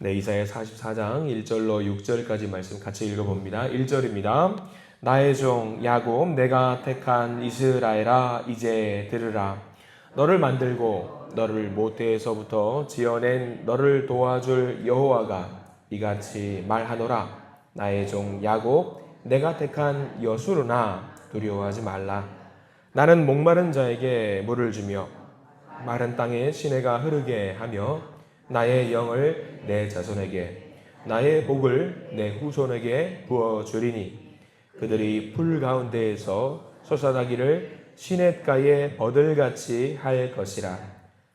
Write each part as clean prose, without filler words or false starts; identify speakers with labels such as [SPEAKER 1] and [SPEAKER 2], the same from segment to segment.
[SPEAKER 1] 네, 이사야 44장 1절로 6절까지 말씀 같이 읽어봅니다. 1절입니다. 나의 종 야곱, 내가 택한 이스라엘아, 이제 들으라. 너를 만들고 너를 모태에서부터 지어낸 너를 도와줄 여호와가 이같이 말하노라. 나의 종 야곱, 내가 택한 여수르나 두려워하지 말라. 나는 목마른 자에게 물을 주며 마른 땅에 시내가 흐르게 하며 나의 영을 내 자손에게 나의 복을 내 후손에게 부어주리니 그들이 풀 가운데에서 솟아나기를 시냇가에 버들같이 할 것이라.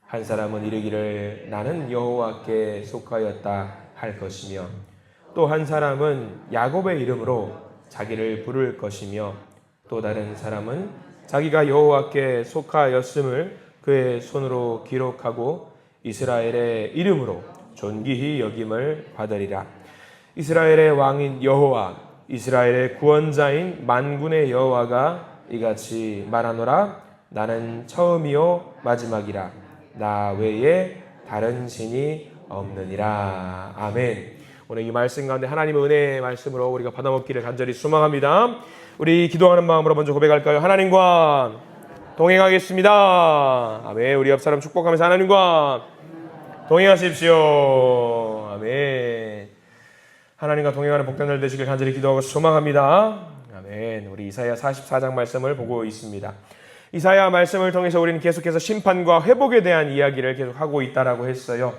[SPEAKER 1] 한 사람은 이르기를 나는 여호와께 속하였다 할 것이며 또 한 사람은 야곱의 이름으로 자기를 부를 것이며 또 다른 사람은 자기가 여호와께 속하였음을 그의 손으로 기록하고 이스라엘의 이름으로 존귀히 여김을 받으리라. 이스라엘의 왕인 여호와, 이스라엘의 구원자인 만군의 여호와가 이같이 말하노라. 나는 처음이요 마지막이라. 나 외에 다른 신이 없느니라. 아멘. 오늘 이 말씀 가운데 하나님의 은혜의 말씀으로 우리가 받아먹기를 간절히 소망합니다. 우리 기도하는 마음으로 먼저 고백할까요? 하나님과 동행하겠습니다. 아멘. 우리 옆 사람 축복하면서 하나님과 동행하십시오. 아멘. 하나님과 동행하는 복된 날 되시길 간절히 기도하고 소망합니다. 아멘. 우리 이사야 44장 말씀을 보고 있습니다. 이사야 말씀을 통해서 우리는 계속해서 심판과 회복에 대한 이야기를 계속하고 있다라고 했어요.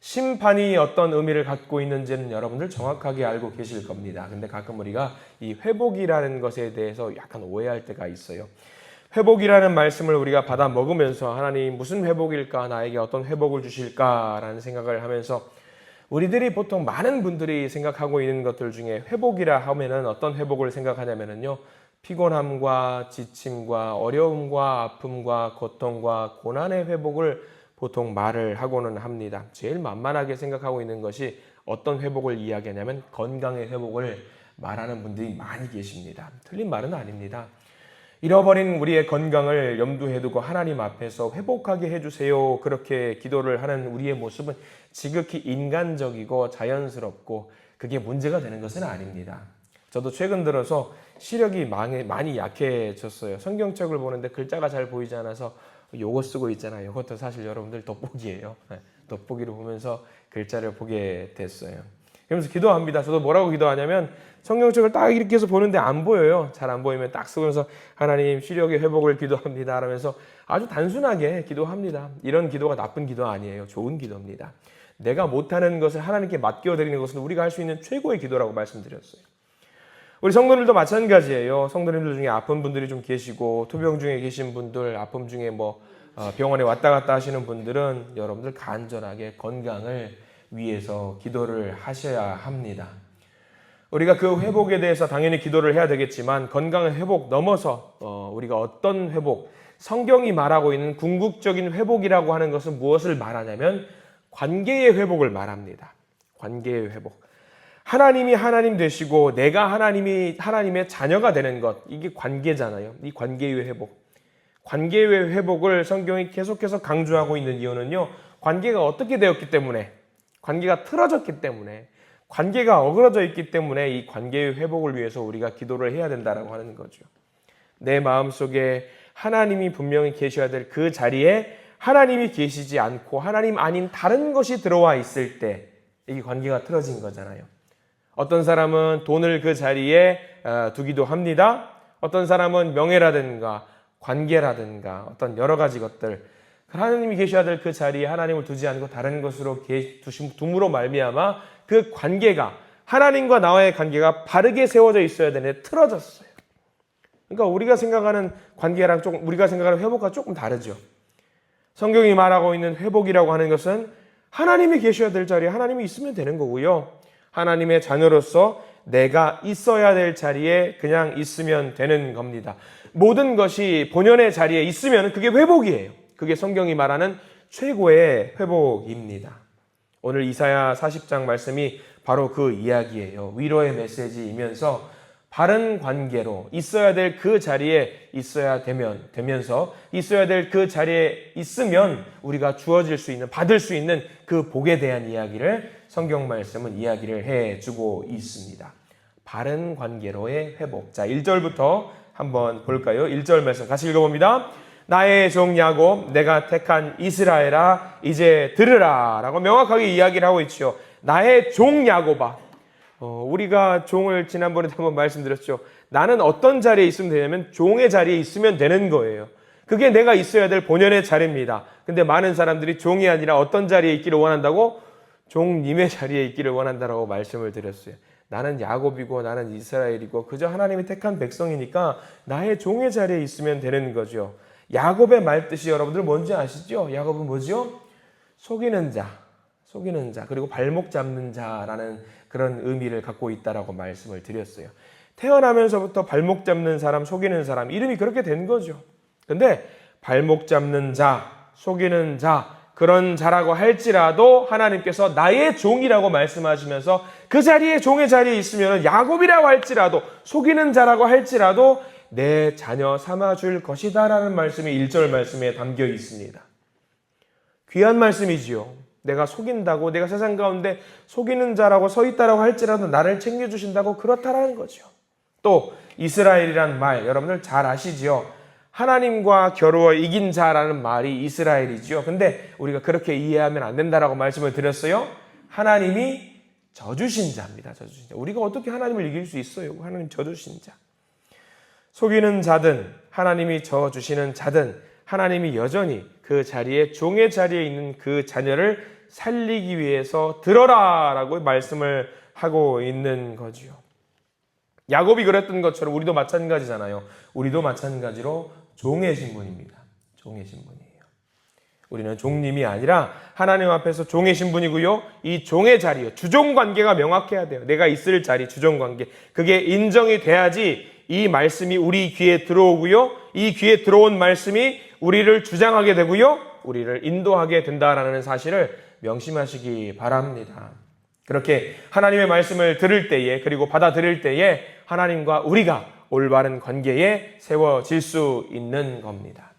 [SPEAKER 1] 심판이 어떤 의미를 갖고 있는지는 여러분들 정확하게 알고 계실 겁니다. 근데 가끔 우리가 이 회복이라는 것에 대해서 약간 오해할 때가 있어요. 회복이라는 말씀을 우리가 받아 먹으면서 하나님 무슨 회복일까, 나에게 어떤 회복을 주실까라는 생각을 하면서 우리들이 보통 많은 분들이 생각하고 있는 것들 중에 회복이라 하면은 어떤 회복을 생각하냐면요, 피곤함과 지침과 어려움과 아픔과 고통과 고난의 회복을 보통 말을 하고는 합니다. 제일 만만하게 생각하고 있는 것이 어떤 회복을 이야기하냐면 건강의 회복을 말하는 분들이 많이 계십니다. 틀린 말은 아닙니다. 잃어버린 우리의 건강을 염두에 두고 하나님 앞에서 회복하게 해주세요, 그렇게 기도를 하는 우리의 모습은 지극히 인간적이고 자연스럽고 그게 문제가 되는 것은 아닙니다. 저도 최근 들어서 시력이 많이 약해졌어요. 성경책을 보는데 글자가 잘 보이지 않아서 요거 쓰고 있잖아요. 이것도 사실 여러분들 돋보기예요. 돋보기를 보면서 글자를 보게 됐어요. 그러면서 기도합니다. 저도 뭐라고 기도하냐면 성경책을 딱 이렇게 해서 보는데 안 보여요. 잘 안 보이면 딱 쓰면서 하나님 시력의 회복을 기도합니다 라면서 아주 단순하게 기도합니다. 이런 기도가 나쁜 기도 아니에요. 좋은 기도입니다. 내가 못하는 것을 하나님께 맡겨드리는 것은 우리가 할 수 있는 최고의 기도라고 말씀드렸어요. 우리 성도님들도 마찬가지예요. 성도님들 중에 아픈 분들이 좀 계시고 투병 중에 계신 분들, 아픔 중에 병원에 왔다 갔다 하시는 분들은 여러분들 간절하게 건강을 위해서 기도를 하셔야 합니다. 우리가 그 회복에 대해서 당연히 기도를 해야 되겠지만 건강의 회복 넘어서 우리가 어떤 회복, 성경이 말하고 있는 궁극적인 회복이라고 하는 것은 무엇을 말하냐면 관계의 회복을 말합니다. 관계의 회복. 하나님이 하나님 되시고 내가 하나님의 자녀가 되는 것, 이게 관계잖아요. 이 관계의 회복. 관계의 회복을 성경이 계속해서 강조하고 있는 이유는요, 관계가 어떻게 되었기 때문에, 관계가 틀어졌기 때문에, 관계가 어그러져 있기 때문에 이 관계의 회복을 위해서 우리가 기도를 해야 된다라고 하는 거죠. 내 마음속에 하나님이 분명히 계셔야 될 그 자리에 하나님이 계시지 않고 하나님 아닌 다른 것이 들어와 있을 때 이게 관계가 틀어진 거잖아요. 어떤 사람은 돈을 그 자리에 두기도 합니다. 어떤 사람은 명예라든가 관계라든가 어떤 여러 가지 것들, 하나님이 계셔야 될 그 자리에 하나님을 두지 않고 다른 것으로 둠으로 말미암아 그 관계가, 하나님과 나와의 관계가 바르게 세워져 있어야 되는데 틀어졌어요. 그러니까 우리가 생각하는 관계랑 우리가 생각하는 회복과 조금 다르죠. 성경이 말하고 있는 회복이라고 하는 것은 하나님이 계셔야 될 자리에 하나님이 있으면 되는 거고요. 하나님의 자녀로서 내가 있어야 될 자리에 그냥 있으면 되는 겁니다. 모든 것이 본연의 자리에 있으면 그게 회복이에요. 그게 성경이 말하는 최고의 회복입니다. 오늘 이사야 40장 말씀이 바로 그 이야기예요. 위로의 메시지이면서 바른 관계로 있어야 될 그 자리에 있어야 되면서 있어야 될 그 자리에 있으면 우리가 주어질 수 있는, 받을 수 있는 그 복에 대한 이야기를 성경 말씀은 이야기를 해주고 있습니다. 바른 관계로의 회복. 자, 1절부터 한번 볼까요? 1절 말씀 같이 읽어봅니다. 나의 종 야곱, 내가 택한 이스라엘아, 이제 들으라 라고 명확하게 이야기를 하고 있죠. 나의 종 야곱아. 우리가 종을 지난번에 한번 말씀드렸죠. 나는 어떤 자리에 있으면 되냐면 종의 자리에 있으면 되는 거예요. 그게 내가 있어야 될 본연의 자리입니다. 근데 많은 사람들이 종이 아니라 어떤 자리에 있기를 원한다고? 종님의 자리에 있기를 원한다라고 말씀을 드렸어요. 나는 야곱이고 나는 이스라엘이고 그저 하나님이 택한 백성이니까 나의 종의 자리에 있으면 되는 거죠. 야곱의 말뜻이 여러분들 뭔지 아시죠? 야곱은 뭐죠? 속이는 자, 그리고 발목 잡는 자라는 그런 의미를 갖고 있다라고 말씀을 드렸어요. 태어나면서부터 발목 잡는 사람, 속이는 사람, 이름이 그렇게 된 거죠. 근데 발목 잡는 자, 속이는 자, 그런 자라고 할지라도 하나님께서 나의 종이라고 말씀하시면서 그 자리에, 종의 자리에 있으면 야곱이라고 할지라도, 속이는 자라고 할지라도 내 자녀 삼아줄 것이다 라는 말씀이 1절 말씀에 담겨 있습니다. 귀한 말씀이지요. 내가 속인다고, 내가 세상 가운데 속이는 자라고 서 있다라고 할지라도 나를 챙겨주신다고 그렇다라는 거죠. 또 이스라엘이란 말 여러분들 잘 아시지요? 하나님과 겨루어 이긴 자라는 말이 이스라엘이지요. 근데 우리가 그렇게 이해하면 안 된다라고 말씀을 드렸어요. 하나님이 져주신 자입니다. 져주신 자. 우리가 어떻게 하나님을 이길 수 있어요? 하나님 져주신 자. 속이는 자든 하나님이 져주시는 자든 하나님이 여전히 그 자리에, 종의 자리에 있는 그 자녀를 살리기 위해서 들어라 라고 말씀을 하고 있는 거지요. 야곱이 그랬던 것처럼 우리도 마찬가지잖아요. 우리도 마찬가지로 종의 신분입니다. 종의 신분이에요. 우리는 종님이 아니라 하나님 앞에서 종의 신분이고요. 이 종의 자리요, 주종 관계가 명확해야 돼요. 내가 있을 자리, 주종 관계, 그게 인정이 돼야지 이 말씀이 우리 귀에 들어오고요. 이 귀에 들어온 말씀이 우리를 주장하게 되고요. 우리를 인도하게 된다라는 사실을 명심하시기 바랍니다. 그렇게 하나님의 말씀을 들을 때에, 그리고 받아들일 때에 하나님과 우리가 올바른 관계에 세워질 수 있는 겁니다.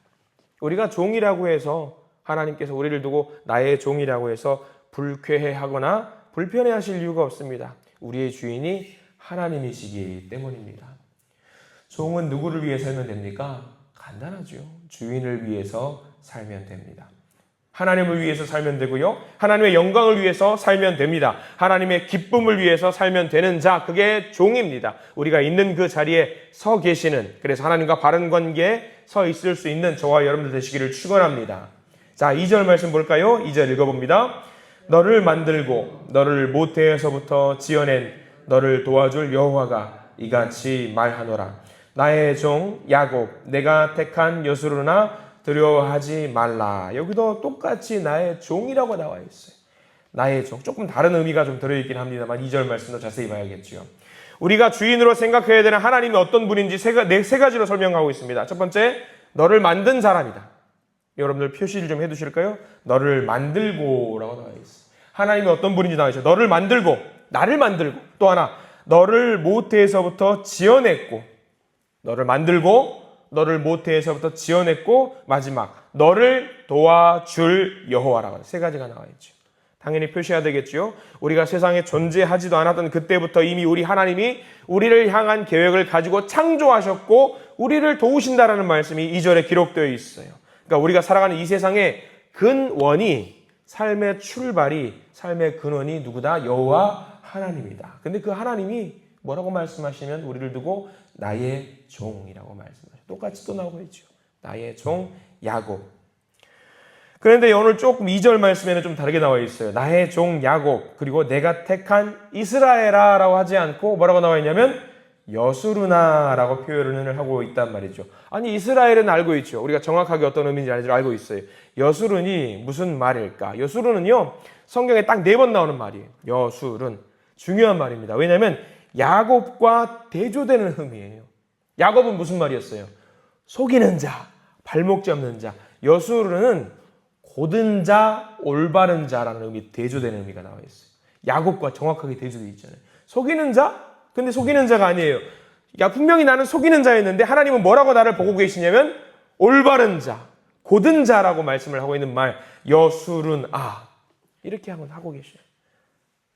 [SPEAKER 1] 우리가 종이라고 해서 하나님께서 우리를 두고 나의 종이라고 해서 불쾌해하거나 불편해하실 이유가 없습니다. 우리의 주인이 하나님이시기 때문입니다. 종은 누구를 위해 살면 됩니까? 간단하죠. 주인을 위해서 살면 됩니다. 하나님을 위해서 살면 되고요. 하나님의 영광을 위해서 살면 됩니다. 하나님의 기쁨을 위해서 살면 되는 자, 그게 종입니다. 우리가 있는 그 자리에 서 계시는, 그래서 하나님과 바른 관계에 서 있을 수 있는 저와 여러분들 되시기를 축원합니다. 자, 2절 말씀 볼까요? 2절 읽어봅니다. 너를 만들고 너를 모태에서부터 지어낸 너를 도와줄 여호와가 이같이 말하노라. 나의 종 야곱, 내가 택한 여수르나 두려워하지 말라. 여기도 똑같이 나의 종이라고 나와 있어요. 나의 종. 조금 다른 의미가 좀 들어있긴 합니다만 2절 말씀도 자세히 봐야겠죠. 우리가 주인으로 생각해야 되는 하나님이 어떤 분인지 세 가지로 설명하고 있습니다. 첫 번째, 너를 만든 사람이다. 여러분들 표시를 좀 해두실까요? 너를 만들고 라고 나와 있어요. 하나님이 어떤 분인지 나와 있어요. 너를 만들고, 나를 만들고, 또 하나, 너를 모태에서부터 지어냈고, 너를 만들고 너를 모태에서부터 지어냈고, 마지막 너를 도와줄 여호와라고 세 가지가 나와 있죠. 당연히 표시해야 되겠죠. 우리가 세상에 존재하지도 않았던 그때부터 이미 우리 하나님이 우리를 향한 계획을 가지고 창조하셨고 우리를 도우신다라는 말씀이 2절에 기록되어 있어요. 그러니까 우리가 살아가는 이 세상의 근원이, 삶의 출발이, 삶의 근원이 누구다? 여호와 하나님이다. 근데 그 하나님이 뭐라고 말씀하시면 우리를 두고 나의 종이라고 말씀하셔요. 똑같이 또 나오고 있죠. 나의 종 야곱. 그런데 오늘 조금 2절 말씀에는 좀 다르게 나와 있어요. 나의 종 야곱, 그리고 내가 택한 이스라엘아 라고 하지 않고 뭐라고 나와 있냐면 여수르나 라고 표현을 하고 있단 말이죠. 아니, 이스라엘은 알고 있죠. 우리가 정확하게 어떤 의미인지 알고 있어요. 여수르니 무슨 말일까? 여수르는요, 성경에 딱 4번 나오는 말이에요. 여수른. 중요한 말입니다. 왜냐하면 야곱과 대조되는 의미예요. 야곱은 무슨 말이었어요? 속이는 자, 발목 잡는 자. 여수르는 고든 자, 올바른 자라는 의미, 대조되는 의미가 나와 있어요. 야곱과 정확하게 대조되어 있잖아요. 속이는 자? 근데 속이는 자가 아니에요. 야, 분명히 나는 속이는 자였는데 하나님은 뭐라고 나를 보고 계시냐면 올바른 자, 고든 자라고 말씀을 하고 있는 말, 여술은 이렇게 한번 하고 계셔요.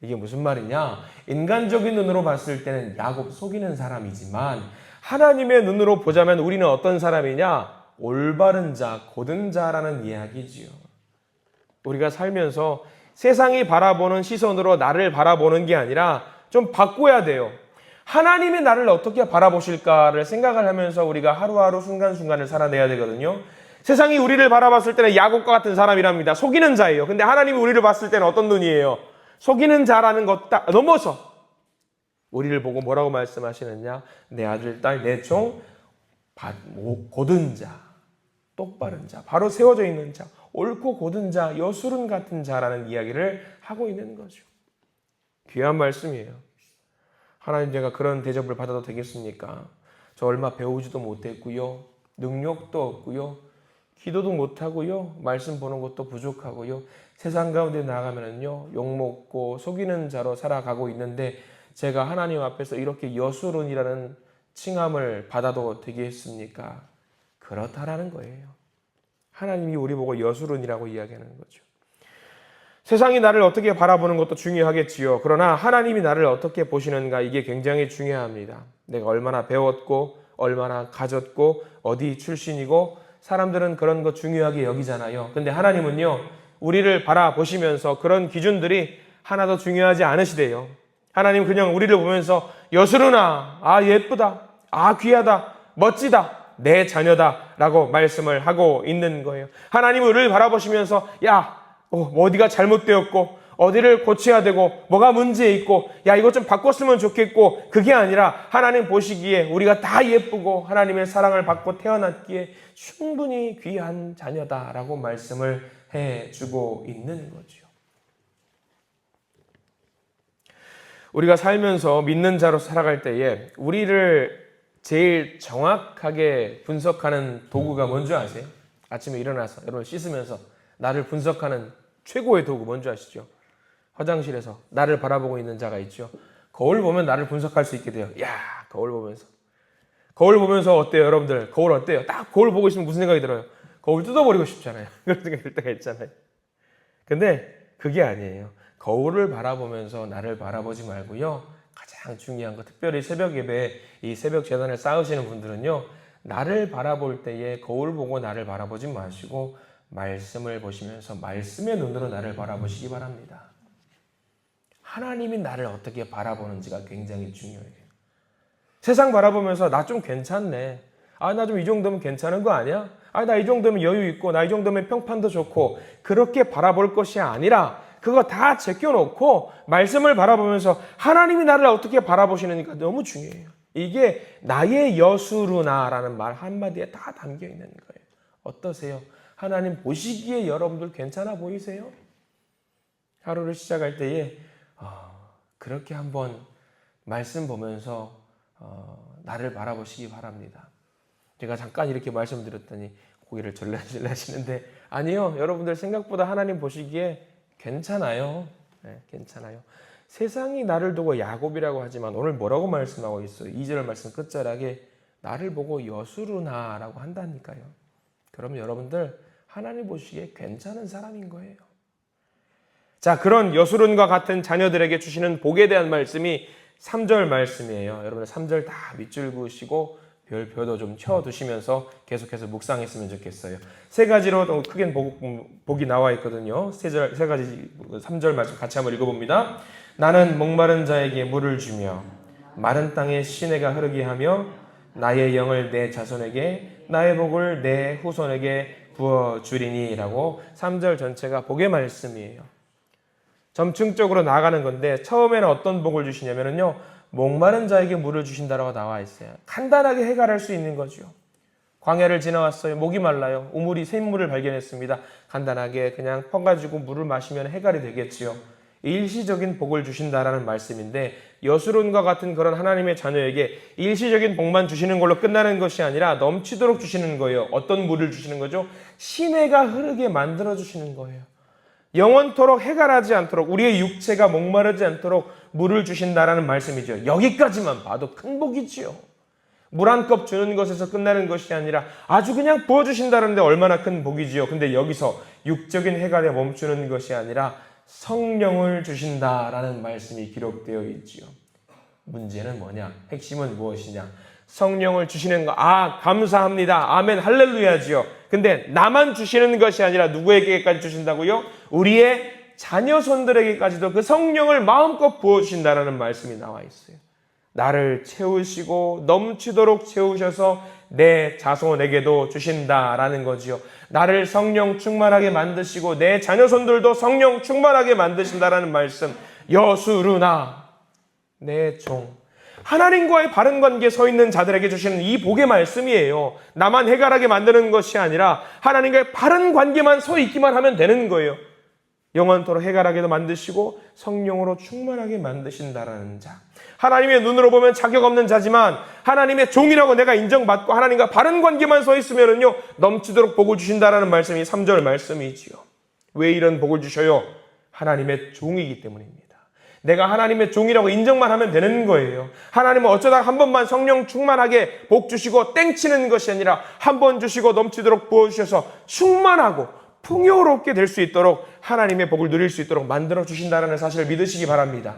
[SPEAKER 1] 이게 무슨 말이냐? 인간적인 눈으로 봤을 때는 야곱 속이는 사람이지만 하나님의 눈으로 보자면 우리는 어떤 사람이냐? 올바른 자, 고든 자라는 이야기지요. 우리가 살면서 세상이 바라보는 시선으로 나를 바라보는 게 아니라 좀 바꿔야 돼요. 하나님이 나를 어떻게 바라보실까를 생각을 하면서 우리가 하루하루 순간순간을 살아내야 되거든요. 세상이 우리를 바라봤을 때는 야곱과 같은 사람이랍니다. 속이는 자예요. 근데 하나님이 우리를 봤을 때는 어떤 눈이에요? 속이는 자라는 것 넘어서 우리를 보고 뭐라고 말씀하시느냐? 내 아들, 딸, 내 종, 고든 자, 똑바른 자, 바로 세워져 있는 자, 옳고 고든 자, 여술은 같은 자라는 이야기를 하고 있는 거죠. 귀한 말씀이에요. 하나님, 제가 그런 대접을 받아도 되겠습니까? 저 얼마 배우지도 못했고요. 능력도 없고요. 기도도 못하고요. 말씀 보는 것도 부족하고요. 세상 가운데 나가면은요, 욕먹고 속이는 자로 살아가고 있는데 제가 하나님 앞에서 이렇게 여술은이라는 칭함을 받아도 되겠습니까? 그렇다라는 거예요. 하나님이 우리 보고 여술은이라고 이야기하는 거죠. 세상이 나를 어떻게 바라보는 것도 중요하겠지요. 그러나 하나님이 나를 어떻게 보시는가, 이게 굉장히 중요합니다. 내가 얼마나 배웠고 얼마나 가졌고 어디 출신이고 사람들은 그런 거 중요하게 여기잖아요. 근데 하나님은요, 우리를 바라보시면서 그런 기준들이 하나도 중요하지 않으시대요. 하나님 그냥 우리를 보면서 여술은아, 예쁘다, 귀하다, 멋지다, 내 자녀다 라고 말씀을 하고 있는 거예요. 하나님은 우리를 바라보시면서 어디가 잘못되었고 어디를 고쳐야 되고 뭐가 문제 있고 이거 좀 바꿨으면 좋겠고, 그게 아니라 하나님 보시기에 우리가 다 예쁘고 하나님의 사랑을 받고 태어났기에 충분히 귀한 자녀다라고 말씀을 해주고 있는 거죠. 우리가 살면서 믿는 자로 살아갈 때에 우리를 제일 정확하게 분석하는 도구가 뭔지 아세요? 아침에 일어나서 여러분 씻으면서 나를 분석하는 최고의 도구 뭔지 아시죠? 화장실에서 나를 바라보고 있는 자가 있죠. 거울 보면 나를 분석할 수 있게 돼요. 거울 보면서. 거울 보면서 어때요, 여러분들? 거울 어때요? 딱 거울 보고 있으면 무슨 생각이 들어요? 거울 뜯어버리고 싶잖아요. 그런 생각이 들 때가 있잖아요. 근데 그게 아니에요. 거울을 바라보면서 나를 바라보지 말고요. 가장 중요한 거, 특별히 새벽 예배, 이 새벽 제단을 쌓으시는 분들은요, 나를 바라볼 때에 거울 보고 나를 바라보지 마시고 말씀을 보시면서 말씀의 눈으로 나를 바라보시기 바랍니다. 하나님이 나를 어떻게 바라보는지가 굉장히 중요해요. 세상 바라보면서 나 좀 괜찮네. 나 좀 이 정도면 괜찮은 거 아니야? 나 이 정도면 여유 있고, 나 이 정도면 평판도 좋고, 그렇게 바라볼 것이 아니라 그거 다 제껴놓고 말씀을 바라보면서 하나님이 나를 어떻게 바라보시는가 너무 중요해요. 이게 나의 여수르나라는 말 한마디에 다 담겨 있는 거예요. 어떠세요? 하나님 보시기에 여러분들 괜찮아 보이세요? 하루를 시작할 때에 그렇게 한번 말씀 보면서 나를 바라보시기 바랍니다. 제가 잠깐 이렇게 말씀드렸더니 고개를 절레절레 하시는데, 아니요, 여러분들 생각보다 하나님 보시기에 괜찮아요. 괜찮아요. 세상이 나를 두고 야곱이라고 하지만 오늘 뭐라고 말씀하고 있어요? 2절 말씀 끝자락에 나를 보고 여수르나라고 한다니까요. 그러면 여러분들 하나님 보시기에 괜찮은 사람인 거예요. 자, 그런 여수른과 같은 자녀들에게 주시는 복에 대한 말씀이 3절 말씀이에요. 여러분들 3절 다 밑줄 그으시고 별표도 좀 쳐두시면서 계속해서 묵상했으면 좋겠어요. 세 가지로 크게 복이 나와 있거든요. 세 가지 3절 말씀 같이 한번 읽어봅니다. 나는 목마른 자에게 물을 주며 마른 땅에 시내가 흐르게 하며 나의 영을 내 자손에게 나의 복을 내 후손에게 부어주리니 라고 3절 전체가 복의 말씀이에요. 점층적으로 나아가는 건데 처음에는 어떤 복을 주시냐면요, 목마른 자에게 물을 주신다라고 나와 있어요. 간단하게 해결할 수 있는 거죠. 광야를 지나왔어요. 목이 말라요. 우물이 샘물을 발견했습니다. 간단하게 그냥 퍼가지고 물을 마시면 해결이 되겠지요. 일시적인 복을 주신다라는 말씀인데, 여수론과 같은 그런 하나님의 자녀에게 일시적인 복만 주시는 걸로 끝나는 것이 아니라 넘치도록 주시는 거예요. 어떤 물을 주시는 거죠? 시내가 흐르게 만들어 주시는 거예요. 영원토록 해갈하지 않도록, 우리의 육체가 목마르지 않도록 물을 주신다라는 말씀이죠. 여기까지만 봐도 큰 복이지요. 물 한 컵 주는 것에서 끝나는 것이 아니라 아주 그냥 부어주신다는데 얼마나 큰 복이지요. 근데 여기서 육적인 해갈에 멈추는 것이 아니라 성령을 주신다라는 말씀이 기록되어 있지요. 문제는 뭐냐? 핵심은 무엇이냐? 성령을 주시는 거, 감사합니다. 아멘, 할렐루야지요. 근데 나만 주시는 것이 아니라 누구에게까지 주신다고요? 우리의 자녀손들에게까지도 그 성령을 마음껏 부어주신다라는 말씀이 나와 있어요. 나를 채우시고 넘치도록 채우셔서 내 자손에게도 주신다라는 거지요. 나를 성령 충만하게 만드시고 내 자녀손들도 성령 충만하게 만드신다라는 말씀. 여수르나 내 종. 하나님과의 바른 관계에 서 있는 자들에게 주시는 이 복의 말씀이에요. 나만 해갈하게 만드는 것이 아니라 하나님과의 바른 관계만 서 있기만 하면 되는 거예요. 영원토록 해갈하게도 만드시고 성령으로 충만하게 만드신다라는 자. 하나님의 눈으로 보면 자격 없는 자지만 하나님의 종이라고 내가 인정받고 하나님과 바른 관계만 서 있으면은요, 넘치도록 복을 주신다라는 말씀이 3절 말씀이지요. 왜 이런 복을 주셔요? 하나님의 종이기 때문입니다. 내가 하나님의 종이라고 인정만 하면 되는 거예요. 하나님은 어쩌다 한 번만 성령 충만하게 복 주시고 땡치는 것이 아니라 한 번 주시고 넘치도록 부어주셔서 충만하고 풍요롭게 될 수 있도록 하나님의 복을 누릴 수 있도록 만들어 주신다는 사실을 믿으시기 바랍니다.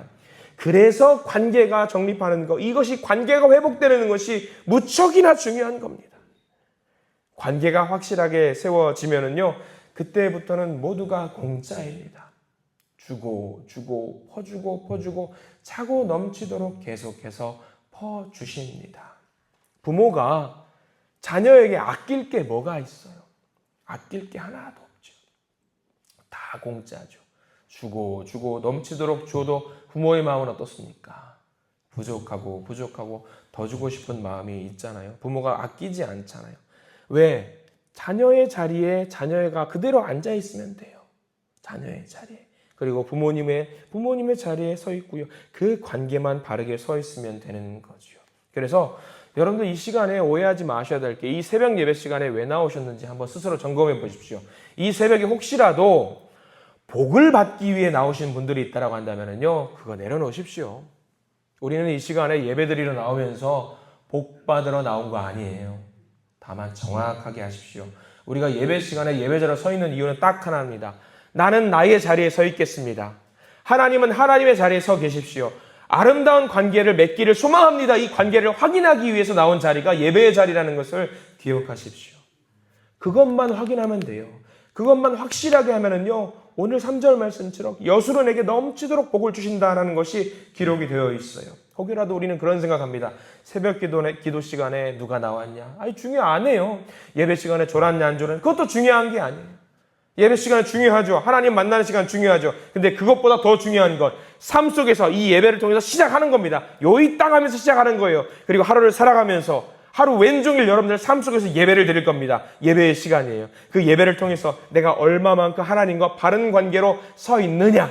[SPEAKER 1] 그래서 관계가 정립하는 것, 이것이 관계가 회복되는 것이 무척이나 중요한 겁니다. 관계가 확실하게 세워지면은요, 그때부터는 모두가 공짜입니다. 주고 퍼주고 차고 넘치도록 계속해서 퍼주십니다. 부모가 자녀에게 아낄 게 뭐가 있어요? 아낄 게 하나도 없죠. 다 공짜죠. 주고 넘치도록 줘도 부모의 마음은 어떻습니까? 부족하고 더 주고 싶은 마음이 있잖아요. 부모가 아끼지 않잖아요. 왜? 자녀의 자리에 자녀가 그대로 앉아 있으면 돼요. 자녀의 자리에. 그리고 부모님의 자리에 서 있고요. 그 관계만 바르게 서 있으면 되는 거죠. 그래서 여러분들 이 시간에 오해하지 마셔야 될 게, 이 새벽 예배 시간에 왜 나오셨는지 한번 스스로 점검해 보십시오. 이 새벽에 혹시라도 복을 받기 위해 나오신 분들이 있다고 한다면요, 그거 내려놓으십시오. 우리는 이 시간에 예배 드리러 나오면서 복 받으러 나온 거 아니에요. 다만 정확하게 하십시오. 우리가 예배 시간에 예배자로 서 있는 이유는 딱 하나입니다. 나는 나의 자리에 서 있겠습니다. 하나님은 하나님의 자리에 서 계십시오. 아름다운 관계를 맺기를 소망합니다. 이 관계를 확인하기 위해서 나온 자리가 예배의 자리라는 것을 기억하십시오. 그것만 확인하면 돼요. 그것만 확실하게 하면은요, 오늘 3절 말씀처럼 여수론에게 넘치도록 복을 주신다라는 것이 기록이 되어 있어요. 혹이라도 우리는 그런 생각합니다. 새벽 기도 시간에 누가 나왔냐? 중요 안 해요. 예배 시간에 졸았냐 안 졸았냐? 그것도 중요한 게 아니에요. 예배 시간은 중요하죠. 하나님 만나는 시간 중요하죠. 근데 그것보다 더 중요한 것, 삶 속에서 이 예배를 통해서 시작하는 겁니다. 요이 땅 하면서 시작하는 거예요. 그리고 하루를 살아가면서 하루 왼종일 여러분들 삶 속에서 예배를 드릴 겁니다. 예배의 시간이에요. 그 예배를 통해서 내가 얼마만큼 하나님과 바른 관계로 서 있느냐.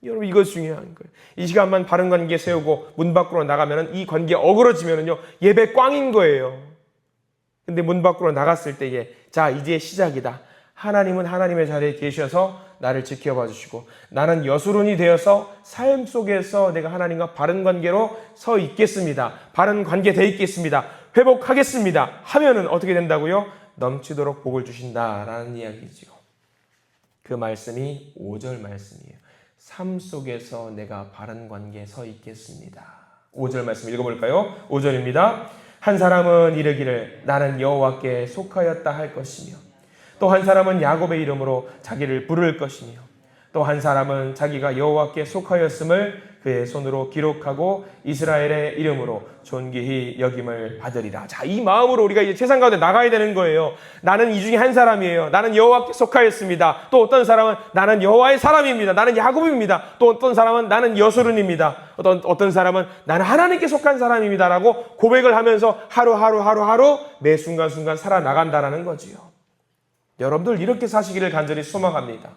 [SPEAKER 1] 여러분, 이거 중요한 거예요. 이 시간만 바른 관계 세우고 문 밖으로 나가면은 이 관계 어그러지면은요, 예배 꽝인 거예요. 근데 문 밖으로 나갔을 때에, 자, 이제 시작이다. 하나님은 하나님의 자리에 계셔서 나를 지켜봐 주시고, 나는 여수론이 되어서 삶 속에서 내가 하나님과 바른 관계로 서 있겠습니다. 바른 관계 돼 있겠습니다. 회복하겠습니다. 하면은 어떻게 된다고요? 넘치도록 복을 주신다라는 이야기죠. 그 말씀이 5절 말씀이에요. 삶 속에서 내가 바른 관계에 서 있겠습니다. 5절 말씀 읽어볼까요? 5절입니다. 한 사람은 이르기를 나는 여호와께 속하였다 할 것이며, 또 한 사람은 야곱의 이름으로 자기를 부를 것이며, 또 한 사람은 자기가 여호와께 속하였음을 그의 손으로 기록하고 이스라엘의 이름으로 존귀히 여김을 받으리라. 자, 이 마음으로 우리가 이제 세상 가운데 나가야 되는 거예요. 나는 이 중에 한 사람이에요. 나는 여호와께 속하였습니다. 또 어떤 사람은 나는 여호와의 사람입니다. 나는 야곱입니다. 또 어떤 사람은 나는 여수른입니다. 어떤 사람은 나는 하나님께 속한 사람입니다라고 고백을 하면서 하루 매 순간순간 살아나간다라는 거지요. 여러분들 이렇게 사시기를 간절히 소망합니다.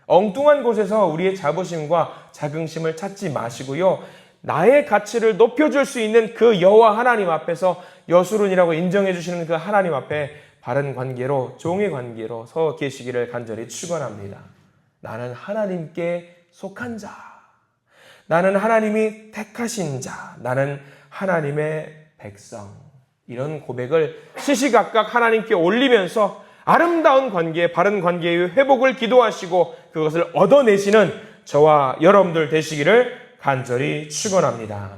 [SPEAKER 1] 엉뚱한 곳에서 우리의 자부심과 자긍심을 찾지 마시고요, 나의 가치를 높여줄 수 있는 그 여호와 하나님 앞에서 여수론이라고 인정해 주시는 그 하나님 앞에 바른 관계로, 종의 관계로 서 계시기를 간절히 축원합니다. 나는 하나님께 속한 자, 나는 하나님이 택하신 자, 나는 하나님의 백성. 이런 고백을 시시각각 하나님께 올리면서 아름다운 관계, 바른 관계의 회복을 기도하시고 그것을 얻어내시는 저와 여러분들 되시기를 간절히 축원합니다.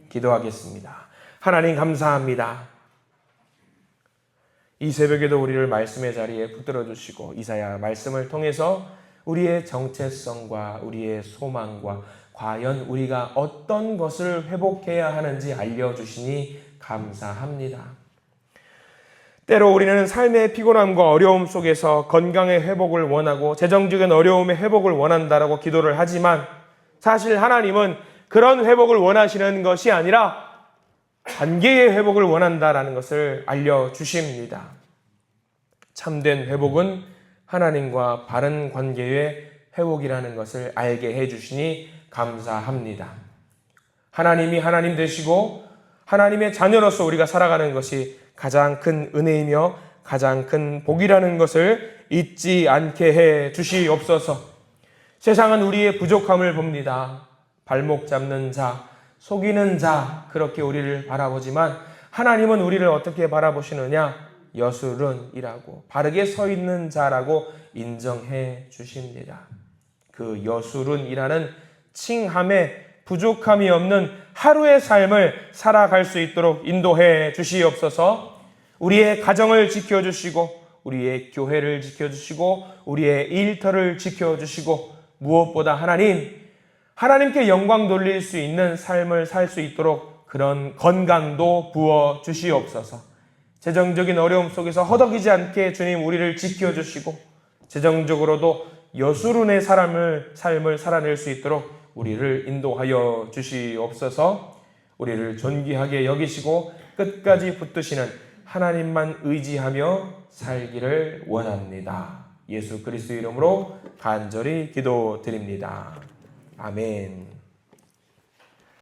[SPEAKER 1] 기도하겠습니다. 하나님 감사합니다. 이 새벽에도 우리를 말씀의 자리에 붙들어 주시고 이사야 말씀을 통해서 우리의 정체성과 우리의 소망과 과연 우리가 어떤 것을 회복해야 하는지 알려주시니 감사합니다. 때로 우리는 삶의 피곤함과 어려움 속에서 건강의 회복을 원하고 재정적인 어려움의 회복을 원한다라고 기도를 하지만 사실 하나님은 그런 회복을 원하시는 것이 아니라 관계의 회복을 원한다라는 것을 알려주십니다. 참된 회복은 하나님과 바른 관계의 회복이라는 것을 알게 해주시니 감사합니다. 하나님이 하나님 되시고 하나님의 자녀로서 우리가 살아가는 것이 가장 큰 은혜이며 가장 큰 복이라는 것을 잊지 않게 해 주시옵소서. 세상은 우리의 부족함을 봅니다. 발목 잡는 자, 속이는 자, 그렇게 우리를 바라보지만 하나님은 우리를 어떻게 바라보시느냐? 여술은이라고, 바르게 서 있는 자라고 인정해 주십니다. 그 여술은이라는 칭함에 부족함이 없는 하루의 삶을 살아갈 수 있도록 인도해 주시옵소서. 우리의 가정을 지켜주시고 우리의 교회를 지켜주시고 우리의 일터를 지켜주시고 무엇보다 하나님께 영광 돌릴 수 있는 삶을 살 수 있도록 그런 건강도 부어 주시옵소서. 재정적인 어려움 속에서 허덕이지 않게 주님 우리를 지켜주시고 재정적으로도 여수룬의 삶을 살아낼 수 있도록 우리를 인도하여 주시옵소서. 우리를 존귀하게 여기시고 끝까지 붙드시는 하나님만 의지하며 살기를 원합니다. 예수 그리스도 이름으로 간절히 기도드립니다. 아멘.